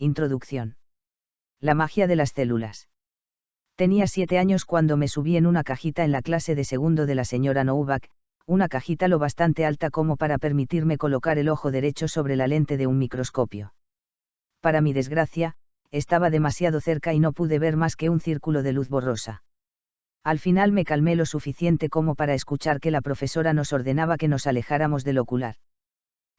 Introducción. La magia de las células. Tenía 7 años cuando me subí en una cajita en la clase de segundo de la señora Novak, una cajita lo bastante alta como para permitirme colocar el ojo derecho sobre la lente de un microscopio. Para mi desgracia, estaba demasiado cerca y no pude ver más que un círculo de luz borrosa. Al final me calmé lo suficiente como para escuchar que la profesora nos ordenaba que nos alejáramos del ocular.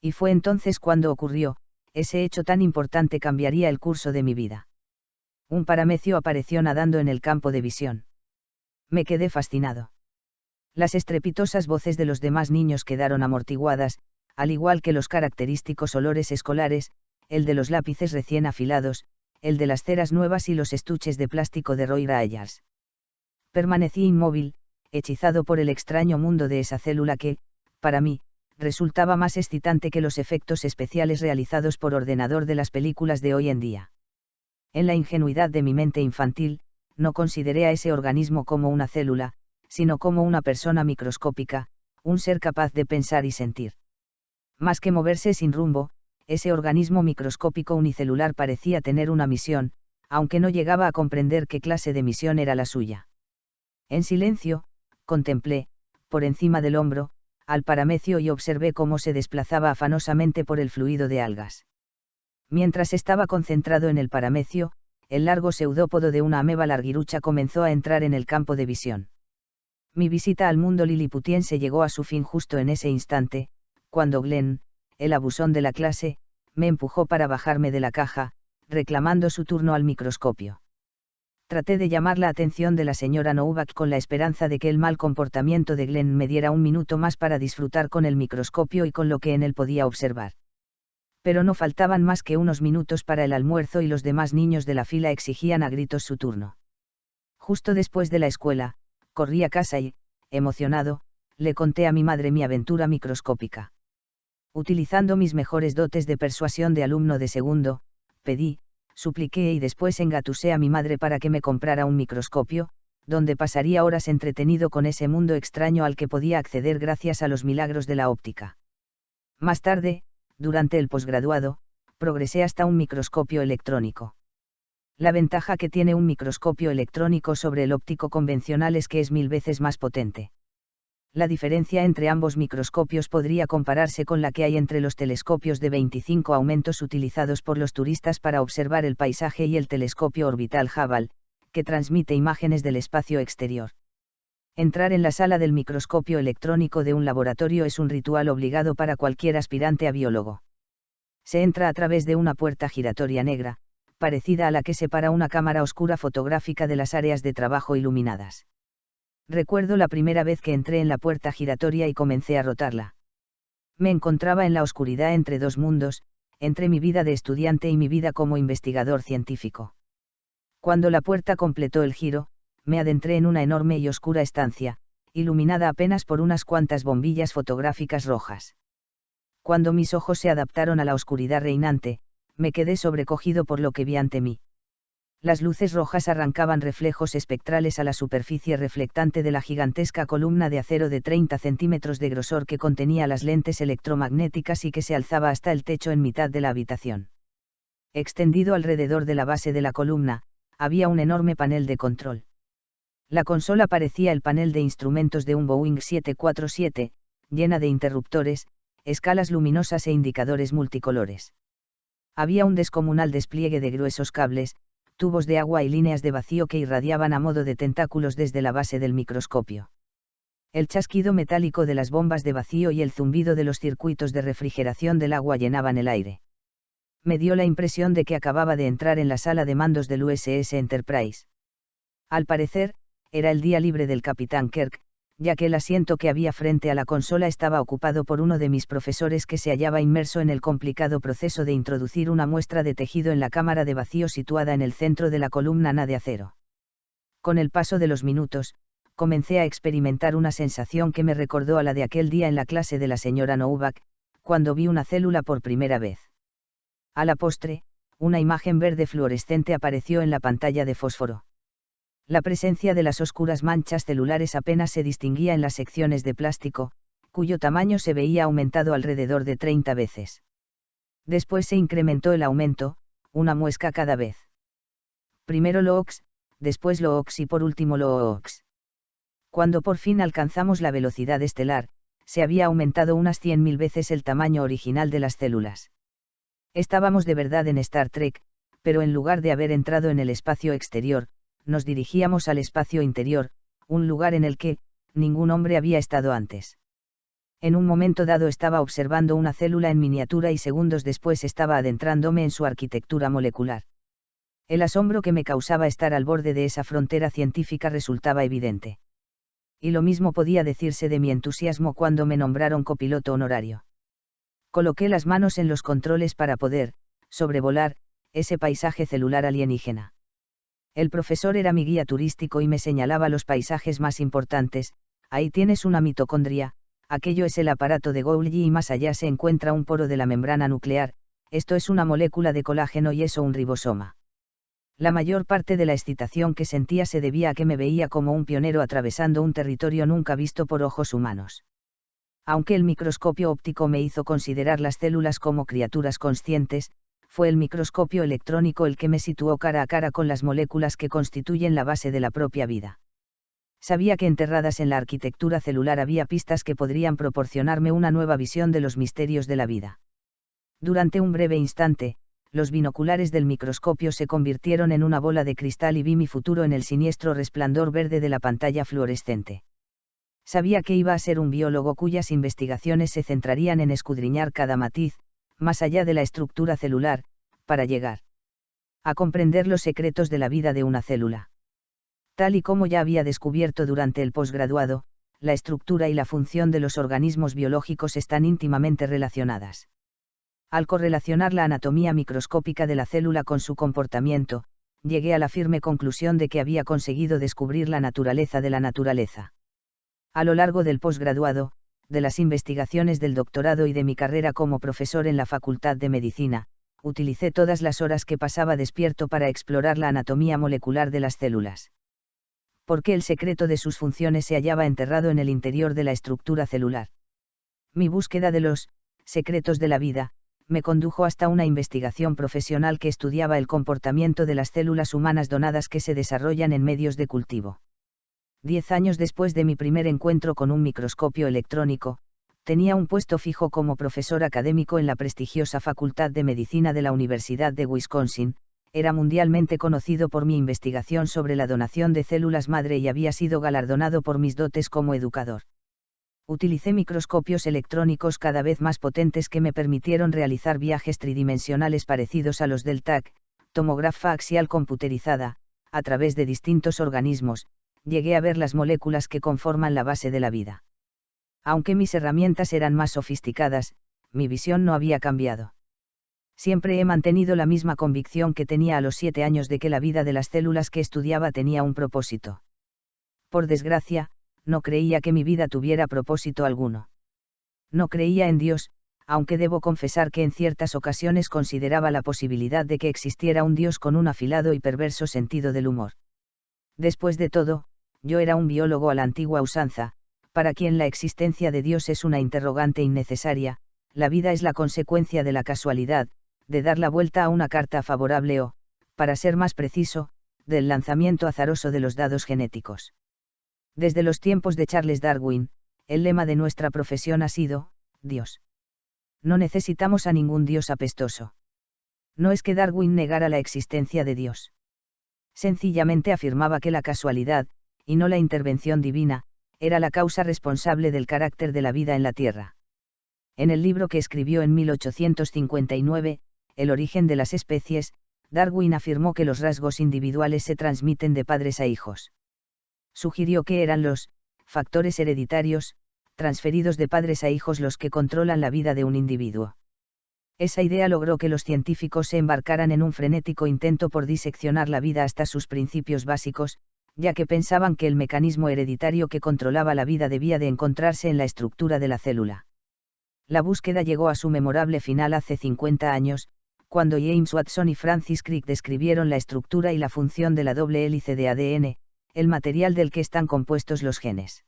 Y fue entonces cuando ocurrió, ese hecho tan importante cambiaría el curso de mi vida. Un paramecio apareció nadando en el campo de visión. Me quedé fascinado. Las estrepitosas voces de los demás niños quedaron amortiguadas, al igual que los característicos olores escolares, el de los lápices recién afilados, el de las ceras nuevas y los estuches de plástico de Roy Rayas. Permanecí inmóvil, hechizado por el extraño mundo de esa célula que, para mí, resultaba más excitante que los efectos especiales realizados por ordenador de las películas de hoy en día. En la ingenuidad de mi mente infantil, no consideré a ese organismo como una célula, sino como una persona microscópica, un ser capaz de pensar y sentir. Más que moverse sin rumbo, ese organismo microscópico unicelular parecía tener una misión, aunque no llegaba a comprender qué clase de misión era la suya. En silencio, contemplé, por encima del hombro, al paramecio y observé cómo se desplazaba afanosamente por el fluido de algas. Mientras estaba concentrado en el paramecio, el largo pseudópodo de una ameba larguirucha comenzó a entrar en el campo de visión. Mi visita al mundo liliputiense llegó a su fin justo en ese instante, cuando Glenn, el abusón de la clase, me empujó para bajarme de la caja, reclamando su turno al microscopio. Traté de llamar la atención de la señora Novak con la esperanza de que el mal comportamiento de Glenn me diera un minuto más para disfrutar con el microscopio y con lo que en él podía observar. Pero no faltaban más que unos minutos para el almuerzo y los demás niños de la fila exigían a gritos su turno. Justo después de la escuela, corrí a casa y, emocionado, le conté a mi madre mi aventura microscópica. Utilizando mis mejores dotes de persuasión de alumno de segundo, pedí, supliqué y después engatusé a mi madre para que me comprara un microscopio, donde pasaría horas entretenido con ese mundo extraño al que podía acceder gracias a los milagros de la óptica. Más tarde, durante el posgraduado, progresé hasta un microscopio electrónico. La ventaja que tiene un microscopio electrónico sobre el óptico convencional es que es 1000 veces más potente. La diferencia entre ambos microscopios podría compararse con la que hay entre los telescopios de 25 aumentos utilizados por los turistas para observar el paisaje y el telescopio orbital Hubble, que transmite imágenes del espacio exterior. Entrar en la sala del microscopio electrónico de un laboratorio es un ritual obligado para cualquier aspirante a biólogo. Se entra a través de una puerta giratoria negra, parecida a la que separa una cámara oscura fotográfica de las áreas de trabajo iluminadas. Recuerdo la primera vez que entré en la puerta giratoria y comencé a rotarla. Me encontraba en la oscuridad entre dos mundos, entre mi vida de estudiante y mi vida como investigador científico. Cuando la puerta completó el giro, me adentré en una enorme y oscura estancia, iluminada apenas por unas cuantas bombillas fotográficas rojas. Cuando mis ojos se adaptaron a la oscuridad reinante, me quedé sobrecogido por lo que vi ante mí. Las luces rojas arrancaban reflejos espectrales a la superficie reflectante de la gigantesca columna de acero de 30 centímetros de grosor que contenía las lentes electromagnéticas y que se alzaba hasta el techo en mitad de la habitación. Extendido alrededor de la base de la columna, había un enorme panel de control. La consola parecía el panel de instrumentos de un Boeing 747, llena de interruptores, escalas luminosas e indicadores multicolores. Había un descomunal despliegue de gruesos cables, tubos de agua y líneas de vacío que irradiaban a modo de tentáculos desde la base del microscopio. El chasquido metálico de las bombas de vacío y el zumbido de los circuitos de refrigeración del agua llenaban el aire. Me dio la impresión de que acababa de entrar en la sala de mandos del USS Enterprise. Al parecer, era el día libre del capitán Kirk, ya que el asiento que había frente a la consola estaba ocupado por uno de mis profesores que se hallaba inmerso en el complicado proceso de introducir una muestra de tejido en la cámara de vacío situada en el centro de la columna de acero. Con el paso de los minutos, comencé a experimentar una sensación que me recordó a la de aquel día en la clase de la señora Novak, cuando vi una célula por primera vez. A la postre, una imagen verde fluorescente apareció en la pantalla de fósforo. La presencia de las oscuras manchas celulares apenas se distinguía en las secciones de plástico, cuyo tamaño se veía aumentado alrededor de 30 veces. Después se incrementó el aumento, una muesca cada vez. Primero Loox, después Loox y por último Loox. Cuando por fin alcanzamos la velocidad estelar, se había aumentado unas 100.000 veces el tamaño original de las células. Estábamos de verdad en Star Trek, pero en lugar de haber entrado en el espacio exterior, nos dirigíamos al espacio interior, un lugar en el que, ningún hombre había estado antes. En un momento dado estaba observando una célula en miniatura y segundos después estaba adentrándome en su arquitectura molecular. El asombro que me causaba estar al borde de esa frontera científica resultaba evidente. Y lo mismo podía decirse de mi entusiasmo cuando me nombraron copiloto honorario. Coloqué las manos en los controles para poder, sobrevolar, ese paisaje celular alienígena. El profesor era mi guía turístico y me señalaba los paisajes más importantes. Ahí tienes una mitocondria, aquello es el aparato de Golgi y más allá se encuentra un poro de la membrana nuclear, esto es una molécula de colágeno y eso un ribosoma. La mayor parte de la excitación que sentía se debía a que me veía como un pionero atravesando un territorio nunca visto por ojos humanos. Aunque el microscopio óptico me hizo considerar las células como criaturas conscientes, fue el microscopio electrónico el que me situó cara a cara con las moléculas que constituyen la base de la propia vida. Sabía que enterradas en la arquitectura celular había pistas que podrían proporcionarme una nueva visión de los misterios de la vida. Durante un breve instante, los binoculares del microscopio se convirtieron en una bola de cristal y vi mi futuro en el siniestro resplandor verde de la pantalla fluorescente. Sabía que iba a ser un biólogo cuyas investigaciones se centrarían en escudriñar cada matiz, más allá de la estructura celular, para llegar a comprender los secretos de la vida de una célula. Tal y como ya había descubierto durante el posgraduado, la estructura y la función de los organismos biológicos están íntimamente relacionadas. Al correlacionar la anatomía microscópica de la célula con su comportamiento, llegué a la firme conclusión de que había conseguido descubrir la naturaleza de la naturaleza. A lo largo del posgraduado, de las investigaciones del doctorado y de mi carrera como profesor en la Facultad de Medicina, utilicé todas las horas que pasaba despierto para explorar la anatomía molecular de las células. Porque el secreto de sus funciones se hallaba enterrado en el interior de la estructura celular. Mi búsqueda de los secretos de la vida me condujo hasta una investigación profesional que estudiaba el comportamiento de las células humanas donadas que se desarrollan en medios de cultivo. 10 años después de mi primer encuentro con un microscopio electrónico, tenía un puesto fijo como profesor académico en la prestigiosa Facultad de Medicina de la Universidad de Wisconsin. Era mundialmente conocido por mi investigación sobre la donación de células madre y había sido galardonado por mis dotes como educador. Utilicé microscopios electrónicos cada vez más potentes que me permitieron realizar viajes tridimensionales parecidos a los del TAC, tomografía axial computerizada, a través de distintos organismos, llegué a ver las moléculas que conforman la base de la vida. Aunque mis herramientas eran más sofisticadas, mi visión no había cambiado. Siempre he mantenido la misma convicción que tenía a los 7 años de que la vida de las células que estudiaba tenía un propósito. Por desgracia, no creía que mi vida tuviera propósito alguno. No creía en Dios, aunque debo confesar que en ciertas ocasiones consideraba la posibilidad de que existiera un Dios con un afilado y perverso sentido del humor. Después de todo, yo era un biólogo a la antigua usanza, para quien la existencia de Dios es una interrogante innecesaria, la vida es la consecuencia de la casualidad, de dar la vuelta a una carta favorable o, para ser más preciso, del lanzamiento azaroso de los dados genéticos. Desde los tiempos de Charles Darwin, el lema de nuestra profesión ha sido, Dios. No necesitamos a ningún Dios apestoso. No es que Darwin negara la existencia de Dios. Sencillamente afirmaba que la casualidad, y no la intervención divina, era la causa responsable del carácter de la vida en la Tierra. En el libro que escribió en 1859, El origen de las especies, Darwin afirmó que los rasgos individuales se transmiten de padres a hijos. Sugirió que eran los factores hereditarios, transferidos de padres a hijos los que controlan la vida de un individuo. Esa idea logró que los científicos se embarcaran en un frenético intento por diseccionar la vida hasta sus principios básicos, ya que pensaban que el mecanismo hereditario que controlaba la vida debía de encontrarse en la estructura de la célula. La búsqueda llegó a su memorable final hace 50 años, cuando James Watson y Francis Crick describieron la estructura y la función de la doble hélice de ADN, el material del que están compuestos los genes.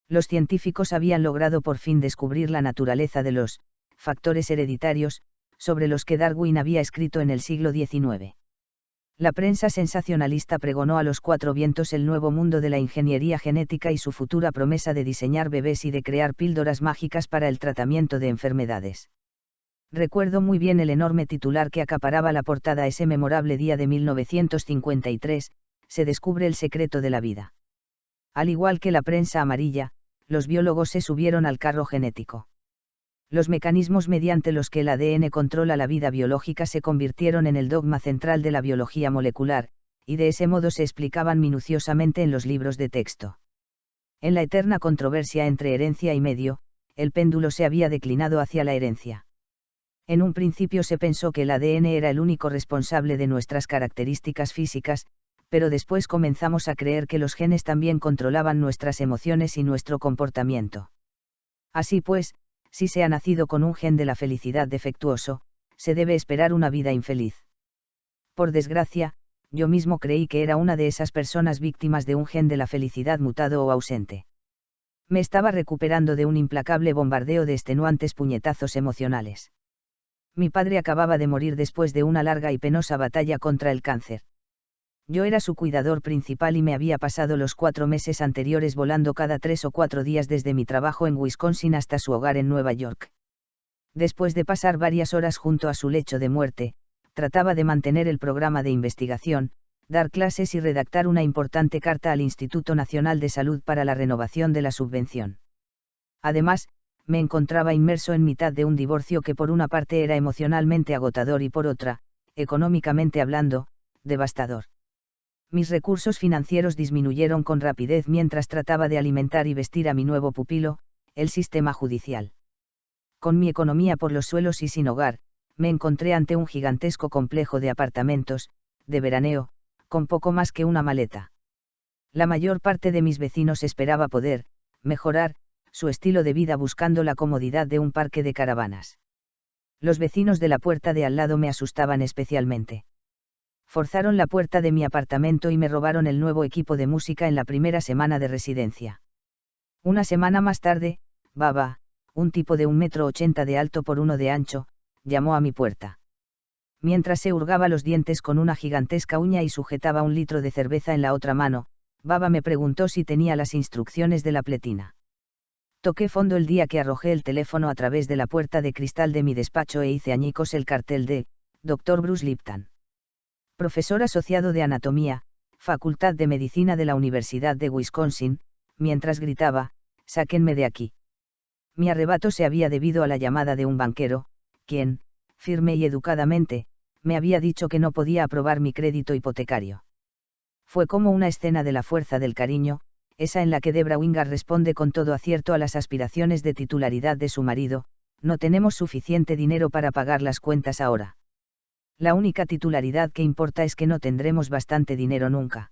Los científicos habían logrado por fin descubrir la naturaleza de los factores hereditarios, sobre los que Darwin había escrito en el siglo XIX. La prensa sensacionalista pregonó a los cuatro vientos el nuevo mundo de la ingeniería genética y su futura promesa de diseñar bebés y de crear píldoras mágicas para el tratamiento de enfermedades. Recuerdo muy bien el enorme titular que acaparaba la portada ese memorable día de 1953, se descubre el secreto de la vida. Al igual que la prensa amarilla, los biólogos se subieron al carro genético. Los mecanismos mediante los que el ADN controla la vida biológica se convirtieron en el dogma central de la biología molecular, y de ese modo se explicaban minuciosamente en los libros de texto. En la eterna controversia entre herencia y medio, el péndulo se había declinado hacia la herencia. En un principio se pensó que el ADN era el único responsable de nuestras características físicas, pero después comenzamos a creer que los genes también controlaban nuestras emociones y nuestro comportamiento. Así pues, si se ha nacido con un gen de la felicidad defectuoso, se debe esperar una vida infeliz. Por desgracia, yo mismo creí que era una de esas personas víctimas de un gen de la felicidad mutado o ausente. Me estaba recuperando de un implacable bombardeo de extenuantes puñetazos emocionales. Mi padre acababa de morir después de una larga y penosa batalla contra el cáncer. Yo era su cuidador principal y me había pasado los 4 meses anteriores volando cada 3 o 4 días desde mi trabajo en Wisconsin hasta su hogar en Nueva York. Después de pasar varias horas junto a su lecho de muerte, trataba de mantener el programa de investigación, dar clases y redactar una importante carta al Instituto Nacional de Salud para la renovación de la subvención. Además, me encontraba inmerso en mitad de un divorcio que por una parte era emocionalmente agotador y por otra, económicamente hablando, devastador. Mis recursos financieros disminuyeron con rapidez mientras trataba de alimentar y vestir a mi nuevo pupilo, el sistema judicial. Con mi economía por los suelos y sin hogar, me encontré ante un gigantesco complejo de apartamentos, de veraneo, con poco más que una maleta. La mayor parte de mis vecinos esperaba poder mejorar su estilo de vida buscando la comodidad de un parque de caravanas. Los vecinos de la puerta de al lado me asustaban especialmente. Forzaron la puerta de mi apartamento y me robaron el nuevo equipo de música en la primera semana de residencia. Una semana más tarde, Baba, un tipo de 1,80 m de alto por 1 de ancho, llamó a mi puerta. Mientras se hurgaba los dientes con una gigantesca uña y sujetaba 1 litro de cerveza en la otra mano, Baba me preguntó si tenía las instrucciones de la pletina. Toqué fondo el día que arrojé el teléfono a través de la puerta de cristal de mi despacho e hice añicos el cartel de Dr. Bruce Lipton. Profesor asociado de Anatomía, Facultad de Medicina de la Universidad de Wisconsin, mientras gritaba, «¡Sáquenme de aquí!». Mi arrebato se había debido a la llamada de un banquero, quien, firme y educadamente, me había dicho que no podía aprobar mi crédito hipotecario. Fue como una escena de La fuerza del cariño, esa en la que Debra Winger responde con todo acierto a las aspiraciones de titularidad de su marido: «No tenemos suficiente dinero para pagar las cuentas ahora. La única titularidad que importa es que no tendremos bastante dinero nunca».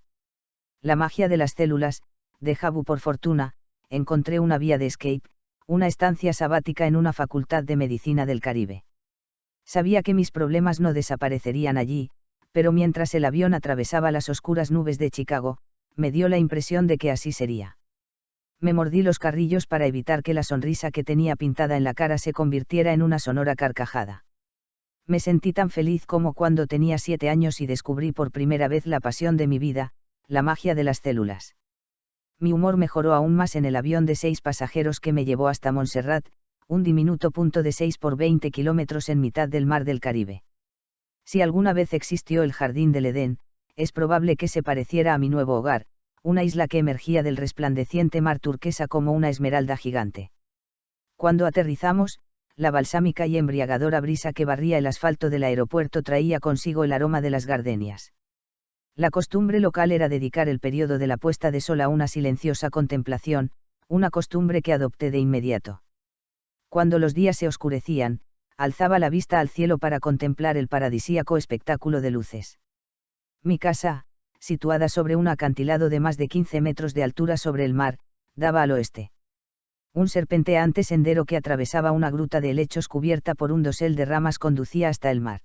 La magia de las células, de Jabu. Por fortuna, encontré una vía de escape, una estancia sabática en una facultad de medicina del Caribe. Sabía que mis problemas no desaparecerían allí, pero mientras el avión atravesaba las oscuras nubes de Chicago, me dio la impresión de que así sería. Me mordí los carrillos para evitar que la sonrisa que tenía pintada en la cara se convirtiera en una sonora carcajada. Me sentí tan feliz como cuando tenía 7 años y descubrí por primera vez la pasión de mi vida, la magia de las células. Mi humor mejoró aún más en el avión de 6 pasajeros que me llevó hasta Montserrat, un diminuto punto de 6 por 20 kilómetros en mitad del mar del Caribe. Si alguna vez existió el jardín del Edén, es probable que se pareciera a mi nuevo hogar, una isla que emergía del resplandeciente mar turquesa como una esmeralda gigante. Cuando aterrizamos, la balsámica y embriagadora brisa que barría el asfalto del aeropuerto traía consigo el aroma de las gardenias. La costumbre local era dedicar el periodo de la puesta de sol a una silenciosa contemplación, una costumbre que adopté de inmediato. Cuando los días se oscurecían, alzaba la vista al cielo para contemplar el paradisíaco espectáculo de luces. Mi casa, situada sobre un acantilado de más de 15 metros de altura sobre el mar, daba al oeste. Un serpenteante sendero que atravesaba una gruta de helechos cubierta por un dosel de ramas conducía hasta el mar.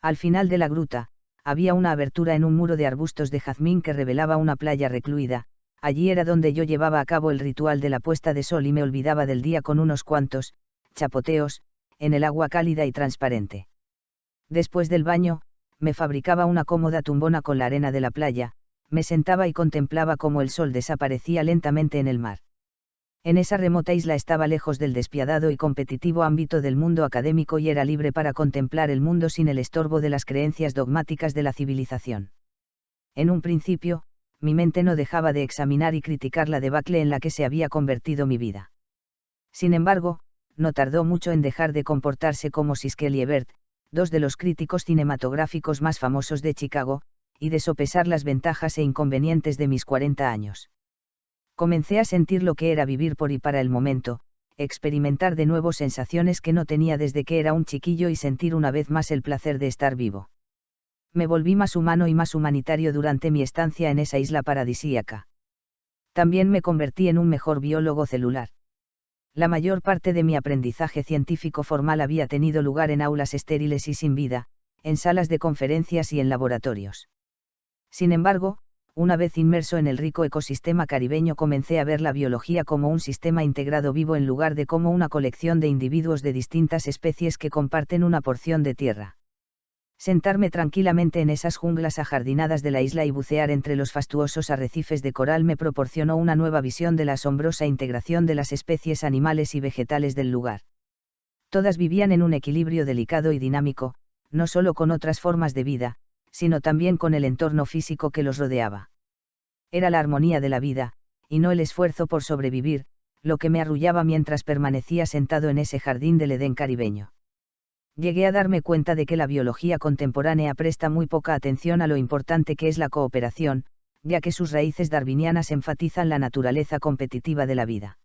Al final de la gruta, había una abertura en un muro de arbustos de jazmín que revelaba una playa recluida. Allí era donde yo llevaba a cabo el ritual de la puesta de sol y me olvidaba del día con unos cuantos chapoteos, en el agua cálida y transparente. Después del baño, me fabricaba una cómoda tumbona con la arena de la playa, me sentaba y contemplaba cómo el sol desaparecía lentamente en el mar. En esa remota isla estaba lejos del despiadado y competitivo ámbito del mundo académico y era libre para contemplar el mundo sin el estorbo de las creencias dogmáticas de la civilización. En un principio, mi mente no dejaba de examinar y criticar la debacle en la que se había convertido mi vida. Sin embargo, no tardó mucho en dejar de comportarse como Siskel y Ebert, dos de los críticos cinematográficos más famosos de Chicago, y de sopesar las ventajas e inconvenientes de mis 40 años. Comencé a sentir lo que era vivir por y para el momento, experimentar de nuevo sensaciones que no tenía desde que era un chiquillo y sentir una vez más el placer de estar vivo. Me volví más humano y más humanitario durante mi estancia en esa isla paradisíaca. También me convertí en un mejor biólogo celular. La mayor parte de mi aprendizaje científico formal había tenido lugar en aulas estériles y sin vida, en salas de conferencias y en laboratorios. Sin embargo, una vez inmerso en el rico ecosistema caribeño comencé a ver la biología como un sistema integrado vivo en lugar de como una colección de individuos de distintas especies que comparten una porción de tierra. Sentarme tranquilamente en esas junglas ajardinadas de la isla y bucear entre los fastuosos arrecifes de coral me proporcionó una nueva visión de la asombrosa integración de las especies animales y vegetales del lugar. Todas vivían en un equilibrio delicado y dinámico, no solo con otras formas de vida, sino también con el entorno físico que los rodeaba. Era la armonía de la vida, y no el esfuerzo por sobrevivir, lo que me arrullaba mientras permanecía sentado en ese jardín del Edén caribeño. Llegué a darme cuenta de que la biología contemporánea presta muy poca atención a lo importante que es la cooperación, ya que sus raíces darwinianas enfatizan la naturaleza competitiva de la vida.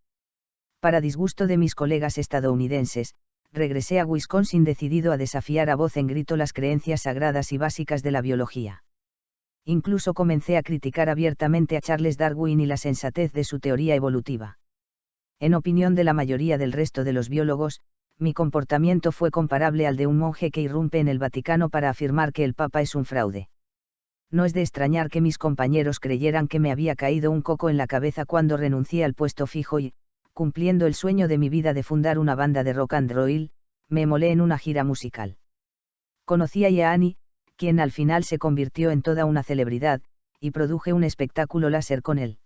Para disgusto de mis colegas estadounidenses, regresé a Wisconsin decidido a desafiar a voz en grito las creencias sagradas y básicas de la biología. Incluso comencé a criticar abiertamente a Charles Darwin y la sensatez de su teoría evolutiva. En opinión de la mayoría del resto de los biólogos, mi comportamiento fue comparable al de un monje que irrumpe en el Vaticano para afirmar que el Papa es un fraude. No es de extrañar que mis compañeros creyeran que me había caído un coco en la cabeza cuando renuncié al puesto fijo y, cumpliendo el sueño de mi vida de fundar una banda de rock and roll, me molé en una gira musical. Conocí a Ian, quien al final se convirtió en toda una celebridad, y produje un espectáculo láser con él.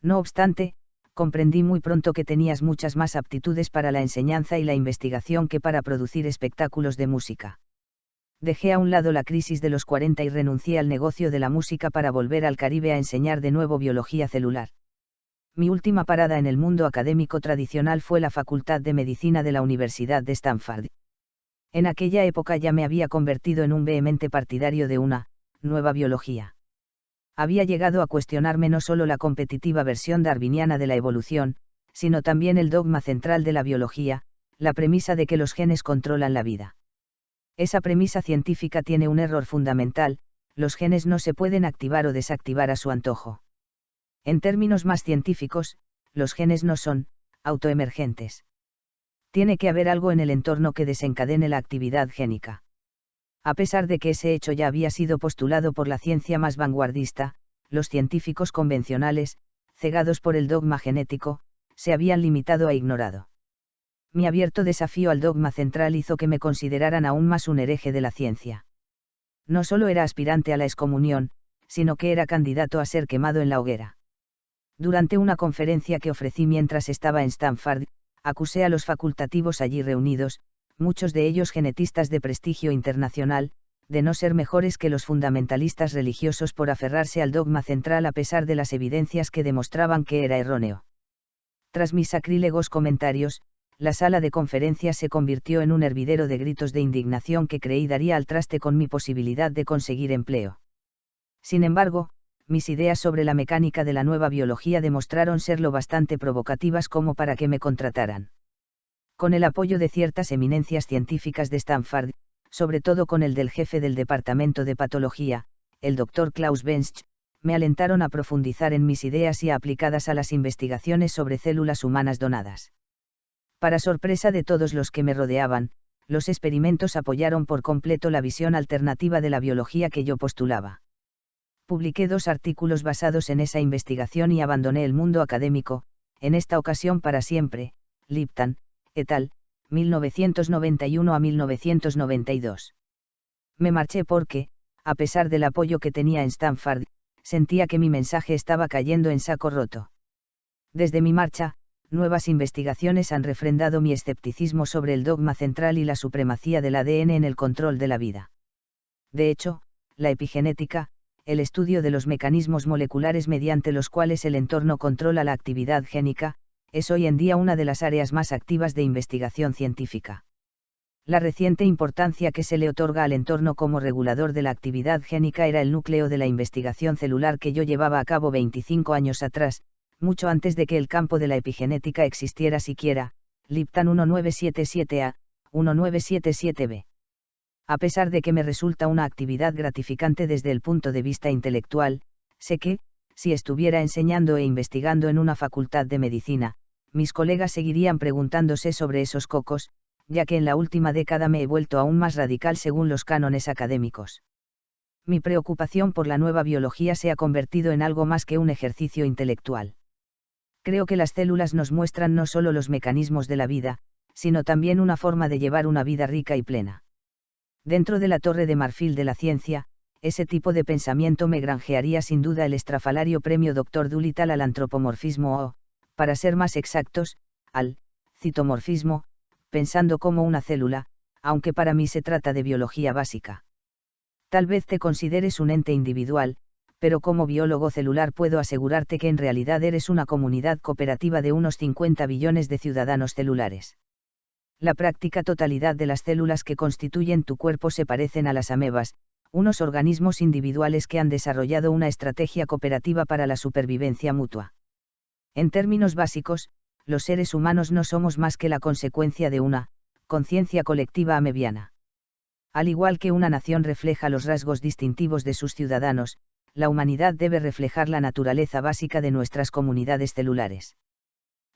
No obstante, comprendí muy pronto que tenías muchas más aptitudes para la enseñanza y la investigación que para producir espectáculos de música. Dejé a un lado la crisis de los 40 y renuncié al negocio de la música para volver al Caribe a enseñar de nuevo biología celular. Mi última parada en el mundo académico tradicional fue la Facultad de Medicina de la Universidad de Stanford. En aquella época ya me había convertido en un vehemente partidario de una nueva biología. Había llegado a cuestionarme no solo la competitiva versión darwiniana de la evolución, sino también el dogma central de la biología, la premisa de que los genes controlan la vida. Esa premisa científica tiene un error fundamental: los genes no se pueden activar o desactivar a su antojo. En términos más científicos, los genes no son autoemergentes. Tiene que haber algo en el entorno que desencadene la actividad génica. A pesar de que ese hecho ya había sido postulado por la ciencia más vanguardista, los científicos convencionales, cegados por el dogma genético, se habían limitado a ignorarlo. Mi abierto desafío al dogma central hizo que me consideraran aún más un hereje de la ciencia. No solo era aspirante a la excomunión, sino que era candidato a ser quemado en la hoguera. Durante una conferencia que ofrecí mientras estaba en Stanford, acusé a los facultativos allí reunidos, muchos de ellos genetistas de prestigio internacional, de no ser mejores que los fundamentalistas religiosos por aferrarse al dogma central a pesar de las evidencias que demostraban que era erróneo. Tras mis sacrílegos comentarios, la sala de conferencias se convirtió en un hervidero de gritos de indignación que creí daría al traste con mi posibilidad de conseguir empleo. Sin embargo, mis ideas sobre la mecánica de la nueva biología demostraron ser lo bastante provocativas como para que me contrataran. Con el apoyo de ciertas eminencias científicas de Stanford, sobre todo con el del jefe del departamento de patología, el Dr. Klaus Bensch, me alentaron a profundizar en mis ideas y a aplicadas a las investigaciones sobre células humanas donadas. Para sorpresa de todos los que me rodeaban, los experimentos apoyaron por completo la visión alternativa de la biología que yo postulaba. Publiqué 2 artículos basados en esa investigación y abandoné el mundo académico, en esta ocasión para siempre. Lipton et al. 1991 a 1992. Me marché porque, a pesar del apoyo que tenía en Stanford, sentía que mi mensaje estaba cayendo en saco roto. Desde mi marcha, nuevas investigaciones han refrendado mi escepticismo sobre el dogma central y la supremacía del ADN en el control de la vida. De hecho, la epigenética, el estudio de los mecanismos moleculares mediante los cuales el entorno controla la actividad génica, es hoy en día una de las áreas más activas de investigación científica. La reciente importancia que se le otorga al entorno como regulador de la actividad génica era el núcleo de la investigación celular que yo llevaba a cabo 25 años atrás, mucho antes de que el campo de la epigenética existiera siquiera, Lipton 1977A, 1977B. A pesar de que me resulta una actividad gratificante desde el punto de vista intelectual, sé que, si estuviera enseñando e investigando en una facultad de medicina, mis colegas seguirían preguntándose sobre esos cocos, ya que en la última década me he vuelto aún más radical según los cánones académicos. Mi preocupación por la nueva biología se ha convertido en algo más que un ejercicio intelectual. Creo que las células nos muestran no solo los mecanismos de la vida, sino también una forma de llevar una vida rica y plena. Dentro de la torre de marfil de la ciencia, ese tipo de pensamiento me granjearía sin duda el estrafalario premio Dr. Dolittle al antropomorfismo o, para ser más exactos, al citomorfismo, pensando como una célula, aunque para mí se trata de biología básica. Tal vez te consideres un ente individual, pero como biólogo celular puedo asegurarte que en realidad eres una comunidad cooperativa de unos 50 billones de ciudadanos celulares. La práctica totalidad de las células que constituyen tu cuerpo se parecen a las amebas, unos organismos individuales que han desarrollado una estrategia cooperativa para la supervivencia mutua. En términos básicos, los seres humanos no somos más que la consecuencia de una conciencia colectiva amebiana. Al igual que una nación refleja los rasgos distintivos de sus ciudadanos, la humanidad debe reflejar la naturaleza básica de nuestras comunidades celulares.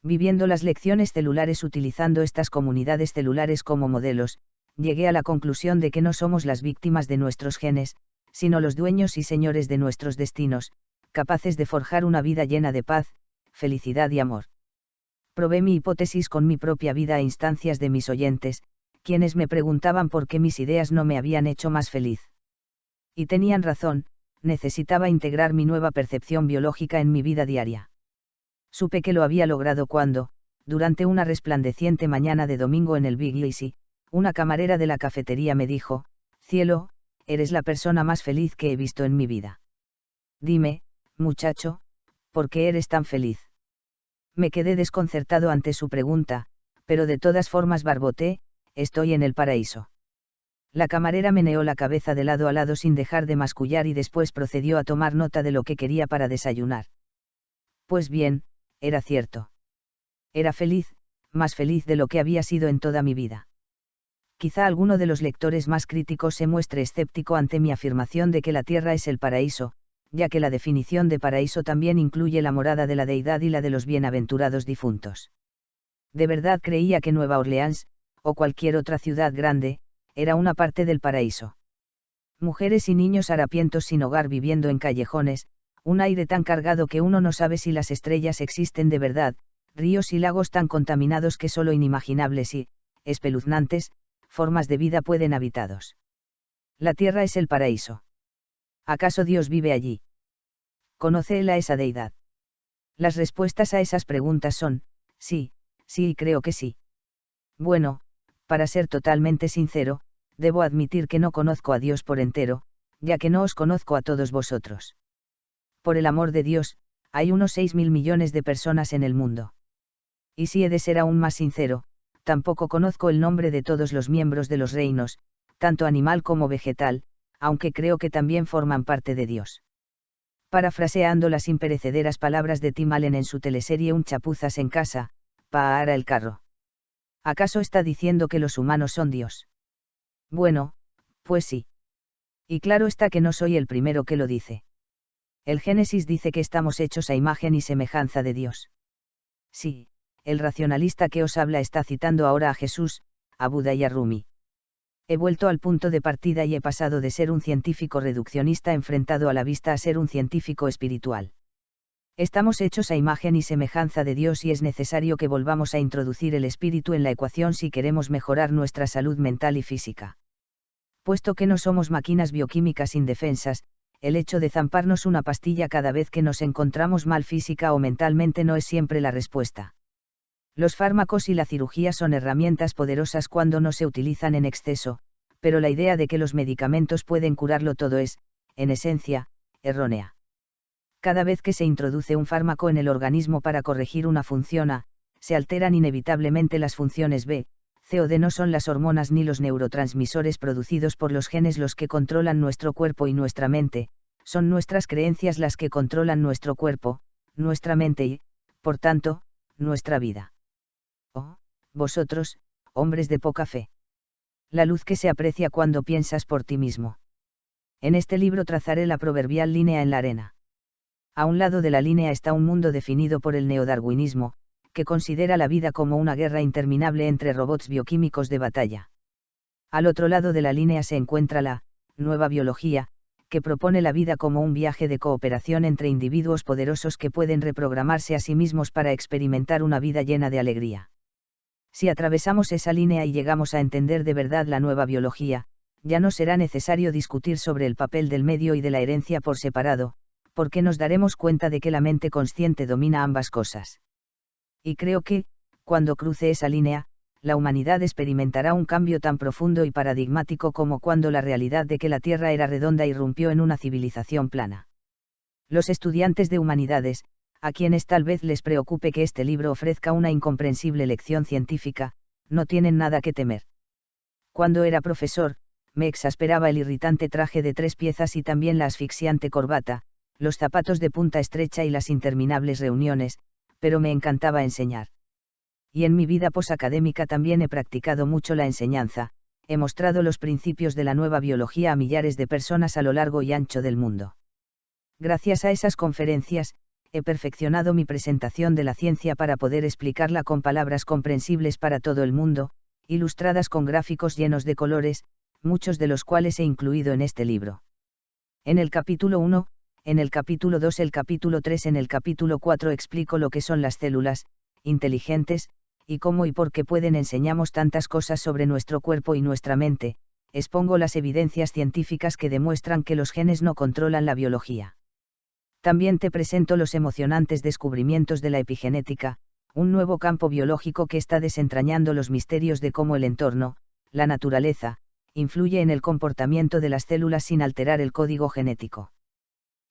Viviendo las lecciones celulares utilizando estas comunidades celulares como modelos, llegué a la conclusión de que no somos las víctimas de nuestros genes, sino los dueños y señores de nuestros destinos, capaces de forjar una vida llena de paz, felicidad y amor. Probé mi hipótesis con mi propia vida a instancias de mis oyentes, quienes me preguntaban por qué mis ideas no me habían hecho más feliz. Y tenían razón, necesitaba integrar mi nueva percepción biológica en mi vida diaria. Supe que lo había logrado cuando, durante una resplandeciente mañana de domingo en el Big Easy, una camarera de la cafetería me dijo: «Cielo, eres la persona más feliz que he visto en mi vida. Dime, muchacho, ¿por qué eres tan feliz?» Me quedé desconcertado ante su pregunta, pero de todas formas barboté: «Estoy en el paraíso». La camarera meneó la cabeza de lado a lado sin dejar de mascullar y después procedió a tomar nota de lo que quería para desayunar. Pues bien, era cierto. Era feliz, más feliz de lo que había sido en toda mi vida. Quizá alguno de los lectores más críticos se muestre escéptico ante mi afirmación de que la tierra es el paraíso, ya que la definición de paraíso también incluye la morada de la deidad y la de los bienaventurados difuntos. De verdad creía que Nueva Orleans, o cualquier otra ciudad grande, era una parte del paraíso. Mujeres y niños harapientos sin hogar viviendo en callejones, un aire tan cargado que uno no sabe si las estrellas existen de verdad, ríos y lagos tan contaminados que solo inimaginables y espeluznantes formas de vida pueden habitados. La tierra es el paraíso. ¿Acaso Dios vive allí? ¿Conoce él a esa deidad? Las respuestas a esas preguntas son: sí, sí y creo que sí. Bueno, para ser totalmente sincero, debo admitir que no conozco a Dios por entero, ya que no os conozco a todos vosotros. Por el amor de Dios, hay unos 6.000 millones de personas en el mundo. Y si he de ser aún más sincero, tampoco conozco el nombre de todos los miembros de los reinos, tanto animal como vegetal, aunque creo que también forman parte de Dios. Parafraseando las imperecederas palabras de Tim Allen en su teleserie Un chapuzas en casa, para el carro. ¿Acaso está diciendo que los humanos son Dios? Bueno, pues sí. Y claro está que no soy el primero que lo dice. El Génesis dice que estamos hechos a imagen y semejanza de Dios. Sí, el racionalista que os habla está citando ahora a Jesús, a Buda y a Rumi. He vuelto al punto de partida y he pasado de ser un científico reduccionista enfrentado a la vista a ser un científico espiritual. Estamos hechos a imagen y semejanza de Dios y es necesario que volvamos a introducir el espíritu en la ecuación si queremos mejorar nuestra salud mental y física. Puesto que no somos máquinas bioquímicas indefensas, el hecho de zamparnos una pastilla cada vez que nos encontramos mal física o mentalmente no es siempre la respuesta. Los fármacos y la cirugía son herramientas poderosas cuando no se utilizan en exceso, pero la idea de que los medicamentos pueden curarlo todo es, en esencia, errónea. Cada vez que se introduce un fármaco en el organismo para corregir una función A, se alteran inevitablemente las funciones B, C o D. No son las hormonas ni los neurotransmisores producidos por los genes los que controlan nuestro cuerpo y nuestra mente, son nuestras creencias las que controlan nuestro cuerpo, nuestra mente y, por tanto, nuestra vida. Oh, vosotros, hombres de poca fe. La luz que se aprecia cuando piensas por ti mismo. En este libro trazaré la proverbial línea en la arena. A un lado de la línea está un mundo definido por el neodarwinismo, que considera la vida como una guerra interminable entre robots bioquímicos de batalla. Al otro lado de la línea se encuentra la nueva biología, que propone la vida como un viaje de cooperación entre individuos poderosos que pueden reprogramarse a sí mismos para experimentar una vida llena de alegría. Si atravesamos esa línea y llegamos a entender de verdad la nueva biología, ya no será necesario discutir sobre el papel del medio y de la herencia por separado, porque nos daremos cuenta de que la mente consciente domina ambas cosas. Y creo que, cuando cruce esa línea, la humanidad experimentará un cambio tan profundo y paradigmático como cuando la realidad de que la Tierra era redonda irrumpió en una civilización plana. Los estudiantes de humanidades, a quienes tal vez les preocupe que este libro ofrezca una incomprensible lección científica, no tienen nada que temer. Cuando era profesor, me exasperaba el irritante traje de 3 piezas y también la asfixiante corbata, los zapatos de punta estrecha y las interminables reuniones, pero me encantaba enseñar. Y en mi vida posacadémica también he practicado mucho la enseñanza, he mostrado los principios de la nueva biología a millares de personas a lo largo y ancho del mundo. Gracias a esas conferencias, he perfeccionado mi presentación de la ciencia para poder explicarla con palabras comprensibles para todo el mundo, ilustradas con gráficos llenos de colores, muchos de los cuales he incluido en este libro. En el capítulo 1, en el capítulo 2, el capítulo 3, en el capítulo 4 explico lo que son las células inteligentes, y cómo y por qué pueden enseñamos tantas cosas sobre nuestro cuerpo y nuestra mente, expongo las evidencias científicas que demuestran que los genes no controlan la biología. También te presento los emocionantes descubrimientos de la epigenética, un nuevo campo biológico que está desentrañando los misterios de cómo el entorno, la naturaleza, influye en el comportamiento de las células sin alterar el código genético.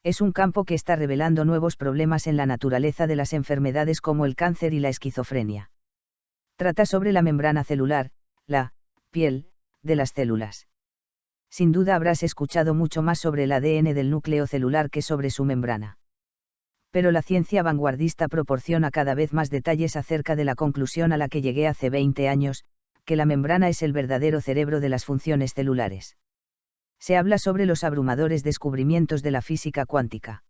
Es un campo que está revelando nuevos problemas en la naturaleza de las enfermedades como el cáncer y la esquizofrenia. Trata sobre la membrana celular, la piel, de las células. Sin duda habrás escuchado mucho más sobre el ADN del núcleo celular que sobre su membrana. Pero la ciencia vanguardista proporciona cada vez más detalles acerca de la conclusión a la que llegué hace 20 años, que la membrana es el verdadero cerebro de las funciones celulares. Se habla sobre los abrumadores descubrimientos de la física cuántica.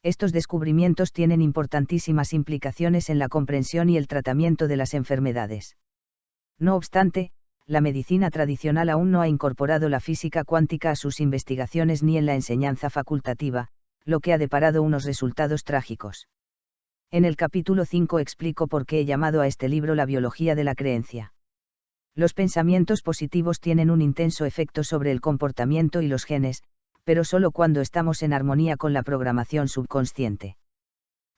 Estos descubrimientos tienen importantísimas implicaciones en la comprensión y el tratamiento de las enfermedades. No obstante, la medicina tradicional aún no ha incorporado la física cuántica a sus investigaciones ni en la enseñanza facultativa, lo que ha deparado unos resultados trágicos. En el capítulo 5 explico por qué he llamado a este libro La biología de la creencia. Los pensamientos positivos tienen un intenso efecto sobre el comportamiento y los genes, pero solo cuando estamos en armonía con la programación subconsciente.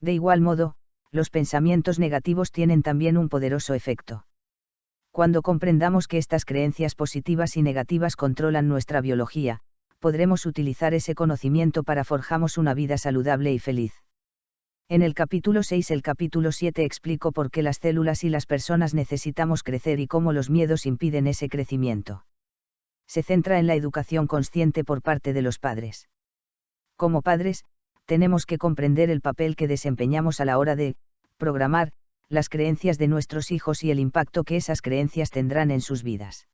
De igual modo, los pensamientos negativos tienen también un poderoso efecto. Cuando comprendamos que estas creencias positivas y negativas controlan nuestra biología, podremos utilizar ese conocimiento para forjamos una vida saludable y feliz. En el capítulo 6 y el capítulo 7 explico por qué las células y las personas necesitamos crecer y cómo los miedos impiden ese crecimiento. Se centra en la educación consciente por parte de los padres. Como padres, tenemos que comprender el papel que desempeñamos a la hora de programar las creencias de nuestros hijos y el impacto que esas creencias tendrán en sus vidas.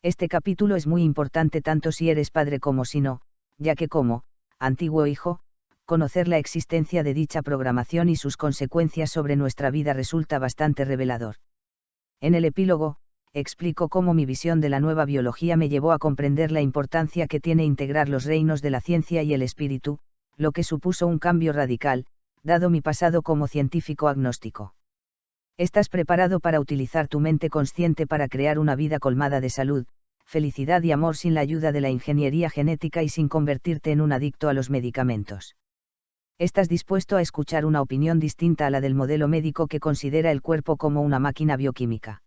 Este capítulo es muy importante tanto si eres padre como si no, ya que como antiguo hijo, conocer la existencia de dicha programación y sus consecuencias sobre nuestra vida resulta bastante revelador. En el epílogo, explico cómo mi visión de la nueva biología me llevó a comprender la importancia que tiene integrar los reinos de la ciencia y el espíritu, lo que supuso un cambio radical, dado mi pasado como científico agnóstico. Estás preparado para utilizar tu mente consciente para crear una vida colmada de salud, felicidad y amor sin la ayuda de la ingeniería genética y sin convertirte en un adicto a los medicamentos. Estás dispuesto a escuchar una opinión distinta a la del modelo médico que considera el cuerpo como una máquina bioquímica.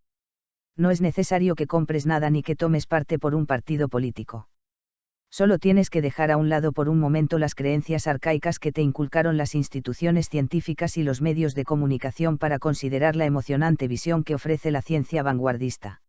No es necesario que compres nada ni que tomes parte por un partido político. Solo tienes que dejar a un lado por un momento las creencias arcaicas que te inculcaron las instituciones científicas y los medios de comunicación para considerar la emocionante visión que ofrece la ciencia vanguardista.